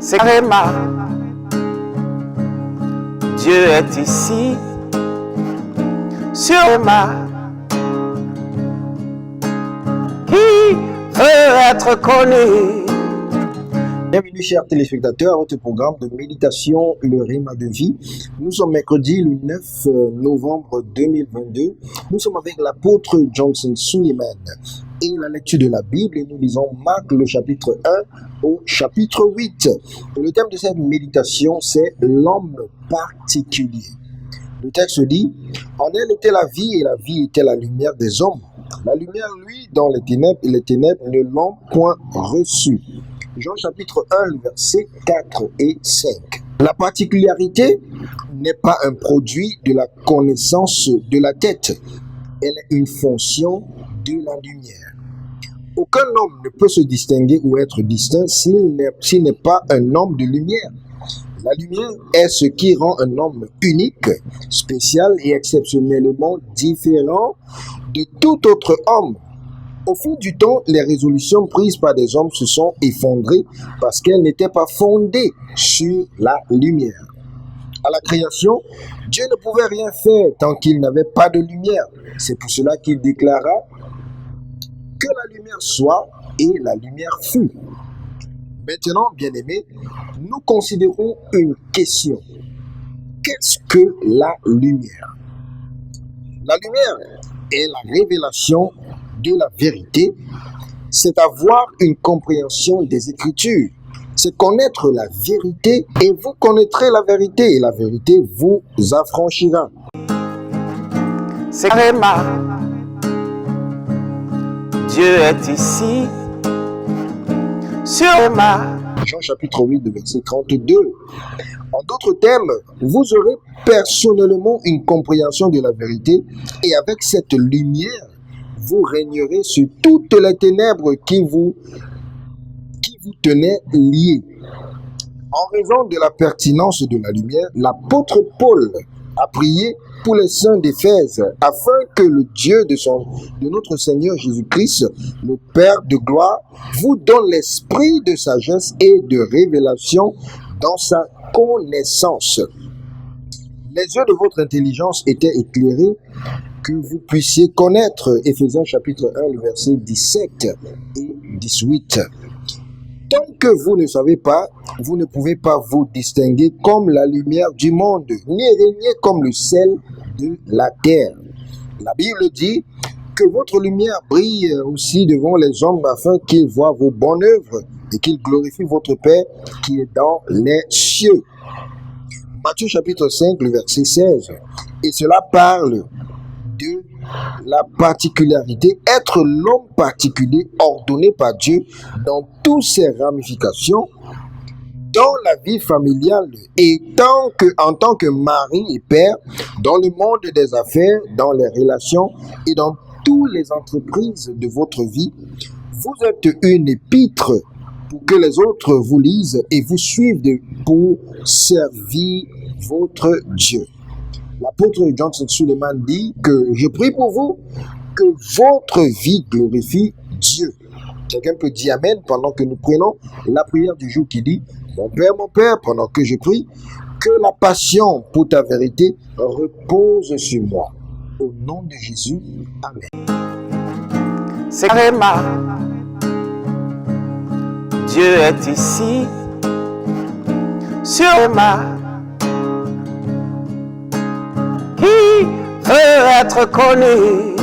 c'est Réma. Dieu est ici, sur Réma, qui veut être connu. Bienvenue chers téléspectateurs à votre programme de méditation, le Réma de vie. Nous sommes mercredi le 9 novembre 2022. Nous sommes avec l'apôtre Johnson Suleiman et la lecture de la Bible. Et nous lisons Marc le chapitre 1 au chapitre 8. Et le thème de cette méditation, c'est l'homme particulier. Le texte dit, en elle était la vie et la vie était la lumière des hommes. La lumière, lui, dans les ténèbres et les ténèbres ne l'ont point reçue. Jean chapitre 1, versets 4 et 5. La particularité n'est pas un produit de la connaissance de la tête. Elle est une fonction de la lumière. Aucun homme ne peut se distinguer ou être distinct s'il n'est pas un homme de lumière. La lumière est ce qui rend un homme unique, spécial et exceptionnellement différent de tout autre homme. Au fil du temps, les résolutions prises par des hommes se sont effondrées parce qu'elles n'étaient pas fondées sur la lumière. À la création, Dieu ne pouvait rien faire tant qu'il n'avait pas de lumière. C'est pour cela qu'il déclara que la lumière soit et la lumière fut. Maintenant, bien-aimés, nous considérons une question. Qu'est-ce que la lumière? La lumière est la révélation de la vérité, c'est avoir une compréhension des Écritures, c'est connaître la vérité et vous connaîtrez la vérité et la vérité vous affranchira. C'est Réma. Dieu est ici, sur Réma. Jean chapitre 8, verset 32. En d'autres termes, vous aurez personnellement une compréhension de la vérité et avec cette lumière, vous régnerez sur toutes les ténèbres qui vous tenaient liés. En raison de la pertinence de la lumière, l'apôtre Paul a prié pour les saints d'Éphèse afin que le Dieu de notre Seigneur Jésus-Christ, le Père de gloire, vous donne l'esprit de sagesse et de révélation dans sa connaissance. Les yeux de votre intelligence étaient éclairés, que vous puissiez connaître, Éphésiens chapitre 1, le verset 17 et 18. Tant que vous ne savez pas, vous ne pouvez pas vous distinguer comme la lumière du monde, ni régner comme le sel de la terre. La Bible dit que votre lumière brille aussi devant les hommes afin qu'ils voient vos bonnes œuvres et qu'ils glorifient votre Père qui est dans les cieux. Matthieu chapitre 5, le verset 16. Et cela parle de la particularité, être l'homme particulier ordonné par Dieu dans toutes ses ramifications, dans la vie familiale et en tant que mari et père, dans le monde des affaires, dans les relations et dans toutes les entreprises de votre vie. Vous êtes une épître pour que les autres vous lisent et vous suivent pour servir votre Dieu. L'apôtre Johnson Suleiman dit que je prie pour vous que votre vie glorifie Dieu. Quelqu'un peut dire Amen pendant que nous prenons la prière du jour qui dit mon Père, pendant que je prie, que la passion pour ta vérité repose sur moi. Au nom de Jésus, Amen. C'est Réma. Dieu est ici, sur Réma. Qui veut être connu?